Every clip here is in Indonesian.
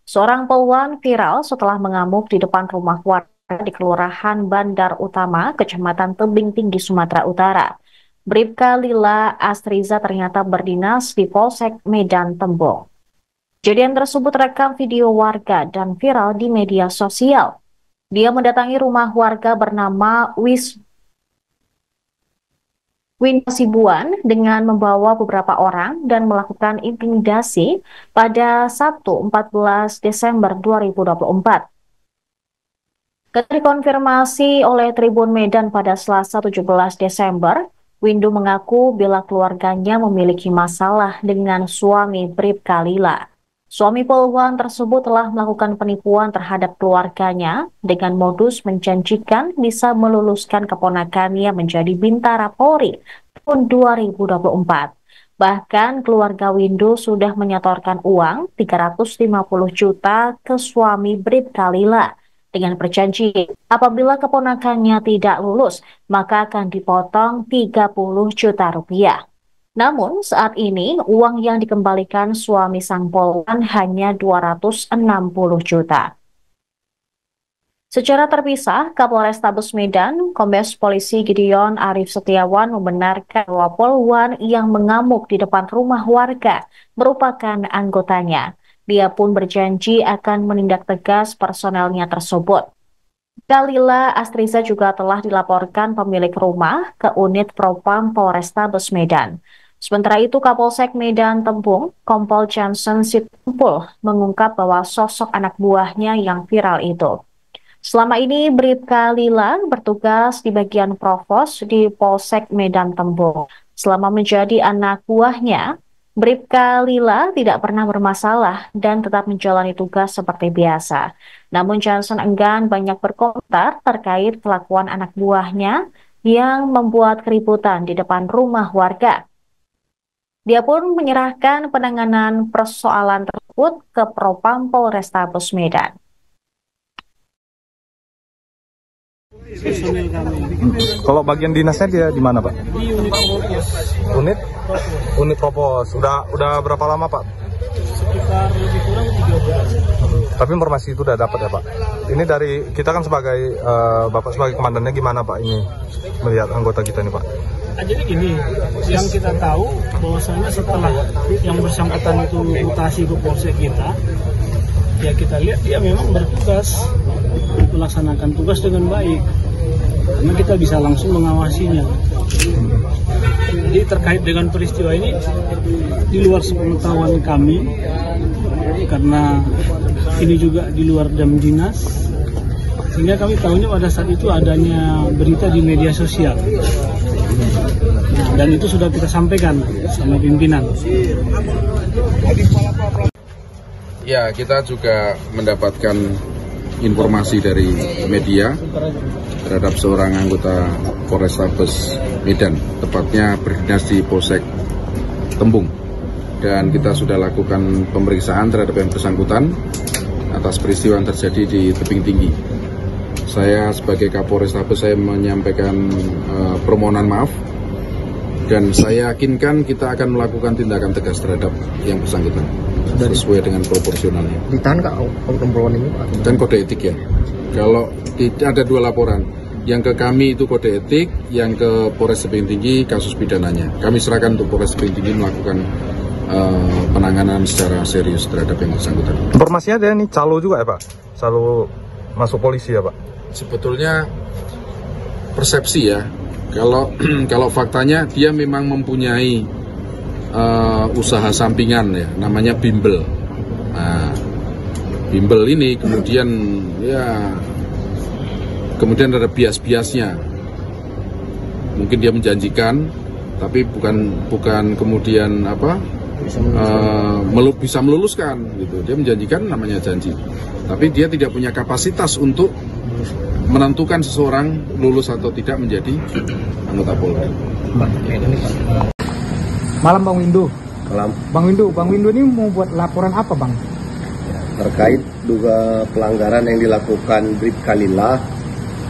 Seorang poluan viral setelah mengamuk di depan rumah warga di Kelurahan Bandar Utama, Kecamatan Tebing Tinggi, Sumatera Utara. Bribka Lila Astriza ternyata berdinas di Polsek Medan Tembong. Kejadian tersebut rekam video warga dan viral di media sosial. Dia mendatangi rumah warga bernama Winasibuan dengan membawa beberapa orang dan melakukan intimidasi pada Sabtu 14 Desember 2024. Ketika dikonfirmasi oleh Tribun Medan pada Selasa 17 Desember, Windu mengaku bila keluarganya memiliki masalah dengan suami Bribka Lila. Suami poluan tersebut telah melakukan penipuan terhadap keluarganya dengan modus menjanjikan bisa meluluskan keponakannya menjadi Bintara Polri tahun 2024. Bahkan keluarga Windu sudah menyetorkan uang 350 juta ke suami Bribka Lila dengan perjanjian apabila keponakannya tidak lulus maka akan dipotong 30 juta rupiah. Namun saat ini uang yang dikembalikan suami sang poluan hanya 260 juta. Secara terpisah, Kapolrestabes Medan, Kombes Polisi Gideon Arif Setiawan membenarkan bahwa poluan yang mengamuk di depan rumah warga merupakan anggotanya. Dia pun berjanji akan menindak tegas personelnya tersebut. Lila Astriza juga telah dilaporkan pemilik rumah ke unit Propam Polrestabes Medan. Sementara itu, Kapolsek Medan Tembong, Kompol Johnson Sitompul, mengungkap bahwa sosok anak buahnya yang viral itu. Selama ini, Bribka Lila bertugas di bagian provos di Polsek Medan Tembong. Selama menjadi anak buahnya, Bribka Lila tidak pernah bermasalah dan tetap menjalani tugas seperti biasa. Namun Johnson enggan banyak berkomentar terkait kelakuan anak buahnya yang membuat keributan di depan rumah warga. Dia pun menyerahkan penanganan persoalan tersebut ke Propam Polrestabes Medan. Kalau bagian dinasnya dia di mana, Pak? Di unit Propos. Unit Propos. Udah berapa lama, Pak? Sekitar lebih kurang 3 bulan. Tapi informasi itu udah dapat ya, Pak? Ini dari kita kan sebagai Bapak sebagai komandannya gimana, Pak, ini melihat anggota kita ini, Pak? Jadi gini, yang kita tahu bahwasanya setelah yang bersangkutan itu mutasi ke polsek kita, ya kita lihat dia memang bertugas melaksanakan tugas dengan baik, karena kita bisa langsung mengawasinya. Jadi terkait dengan peristiwa ini di luar sepengetahuan kami, karena ini juga di luar jam dinas, sehingga kami tahunya pada saat itu adanya berita di media sosial. Dan itu sudah kita sampaikan sama pimpinan. Ya, kita juga mendapatkan informasi dari media terhadap seorang anggota Polrestabes Medan, tepatnya berdinas di Polsek Tembung. Dan kita sudah lakukan pemeriksaan terhadap yang bersangkutan atas peristiwa yang terjadi di Tebing Tinggi. Saya sebagai Kapolrestabes saya menyampaikan permohonan maaf. Dan saya yakinkan kita akan melakukan tindakan tegas terhadap yang bersangkutan sesuai dengan proporsionalnya. Ditahan nggak perempuan ini, Pak? Dan kode etik ya. Kalau tidak ada 2 laporan, yang ke kami itu kode etik, yang ke Polres Tebing Tinggi kasus pidananya. Kami serahkan untuk Polres Tebing Tinggi melakukan penanganan secara serius terhadap yang bersangkutan. Informasinya ada nih calo juga ya, Pak? Calo masuk polisi ya, Pak? Sebetulnya persepsi ya. Kalau faktanya dia memang mempunyai usaha sampingan ya, namanya bimbel. Nah, bimbel ini kemudian ada bias-biasnya. Mungkin dia menjanjikan, tapi bukan kemudian bisa meluluskan gitu. Dia menjanjikan namanya janji, tapi dia tidak punya kapasitas untuk menentukan seseorang lulus atau tidak menjadi anggota Polri. Malam Bang Windu. Malam. Bang Windu ini mau buat laporan apa, Bang? Terkait duga pelanggaran yang dilakukan Bribka Lila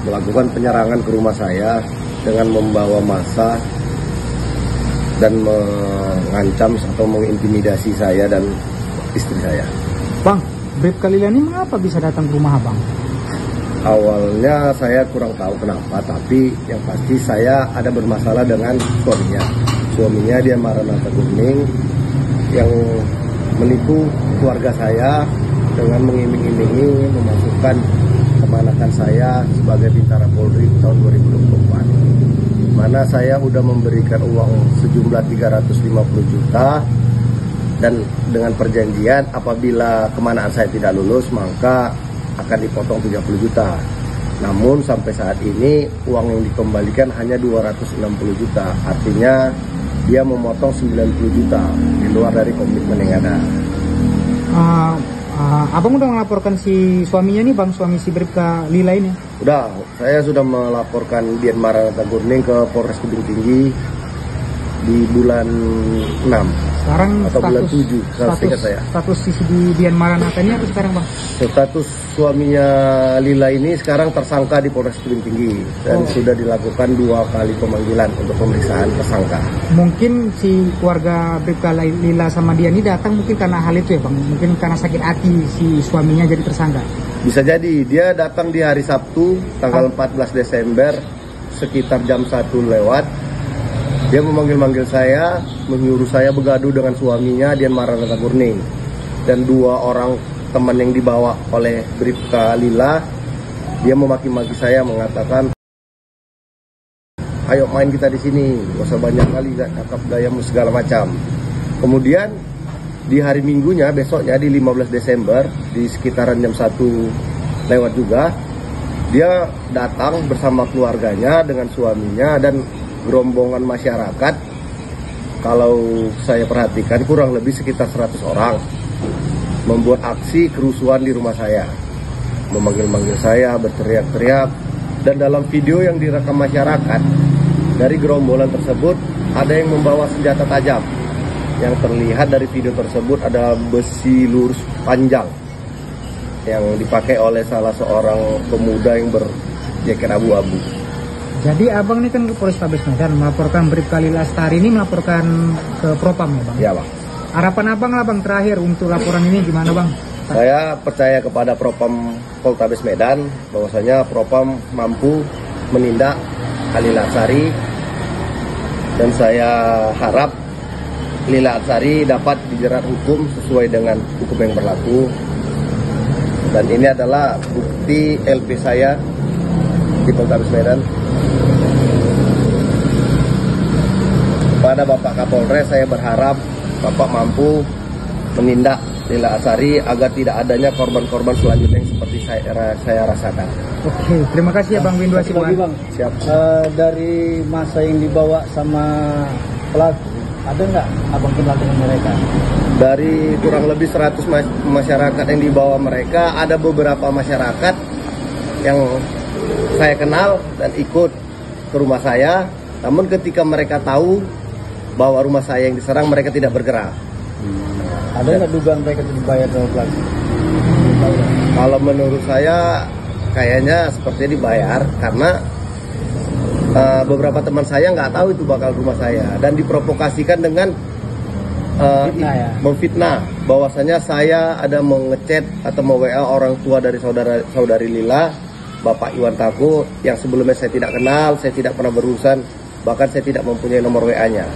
melakukan penyerangan ke rumah saya dengan membawa massa dan mengancam atau mengintimidasi saya dan istri saya. Bang, Bribka Lila ini mengapa bisa datang ke rumah abang? Awalnya saya kurang tahu kenapa, tapi yang pasti saya ada bermasalah dengan suaminya. Suaminya dia Maranatha Kuning yang menipu keluarga saya dengan mengiming-imingi memasukkan kemanakan saya sebagai Bintara Polri tahun 2024. Mana saya sudah memberikan uang sejumlah 350 juta dan dengan perjanjian apabila kemanaan saya tidak lulus maka akan dipotong 30 juta. Namun sampai saat ini uang yang dikembalikan hanya 260 juta. Artinya dia memotong 90 juta di luar dari komitmen yang ada. Abang udah melaporkan si suaminya nih bang, suami si Bribka Lila ini? Udah, saya sudah melaporkan Dian Maranatha Kuning ke Polres Tebing Tinggi di bulan 6. Sekarang atau bulan 7, status si Dian Maranatha ini apa sekarang bang? Status suaminya Lila ini sekarang tersangka di Polres Tebing Tinggi dan sudah dilakukan 2 kali pemanggilan untuk pemeriksaan tersangka. Mungkin si keluarga Bribka Lila sama Dian ini datang mungkin karena hal itu ya bang? Mungkin karena sakit hati si suaminya jadi tersangka? Bisa jadi, dia datang di hari Sabtu tanggal 14 Desember sekitar jam 1 lewat. Dia memanggil-manggil saya, menyuruh saya begaduh dengan suaminya Dian Maranatha Kuning dan 2 orang teman yang dibawa oleh Bribka Lila. Dia memaki-maki saya, mengatakan, ayo main kita di sini, gak usah banyak kali cakap gayamu segala macam. Kemudian di hari Minggunya, besoknya di 15 Desember di sekitaran jam 1 lewat juga, dia datang bersama keluarganya dengan suaminya dan gerombongan masyarakat. Kalau saya perhatikan kurang lebih sekitar 100 orang membuat aksi kerusuhan di rumah saya, memanggil-manggil saya, berteriak-teriak. Dan dalam video yang direkam masyarakat, dari gerombolan tersebut ada yang membawa senjata tajam. Yang terlihat dari video tersebut ada besi lurus panjang yang dipakai oleh salah seorang pemuda yang berjaket abu-abu. Jadi abang ini kan ke Polrestabes Medan melaporkan Bribka Lila Lestari ini, melaporkan ke Propam ya bang? Ya bang. Harapan abang lah bang terakhir untuk laporan ini gimana bang? Saya percaya kepada Propam Polrestabes Medan bahwasanya Propam mampu menindak Lila Lestari dan saya harap Lila Lestari dapat dijerat hukum sesuai dengan hukum yang berlaku. Dan ini adalah bukti LP saya di Polrestabes Medan. Kepada Bapak Kapolres saya berharap Bapak mampu menindak Lila Lestari agar tidak adanya korban-korban selanjutnya yang seperti saya rasakan. Oke, terima kasih ya Bang Windu Asibuan. Bang, siap. Dari masa yang dibawa sama pelaku, ada nggak abang kenal dengan mereka? Dari kurang lebih 100 masyarakat yang dibawa mereka, ada beberapa masyarakat yang saya kenal dan ikut ke rumah saya. Namun ketika mereka tahu bahwa rumah saya yang diserang, mereka tidak bergerak. Ada nggak dugaan mereka dibayar sama pelaku? Kalau menurut saya kayaknya sepertinya dibayar karena beberapa teman saya nggak tahu itu bakal rumah saya dan diprovokasikan dengan memfitnah bahwasanya saya ada mengechat atau me-WA orang tua dari saudari Lila, Bapak Iwan Taku, yang sebelumnya saya tidak kenal, saya tidak pernah berurusan, bahkan saya tidak mempunyai nomor WA-nya.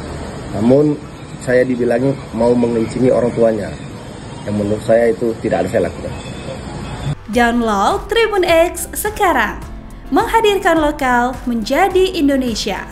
Namun saya dibilangi mau mengincingi orang tuanya, yang menurut saya itu tidak ada saya lakukan. Download Tribun X sekarang, menghadirkan lokal menjadi Indonesia.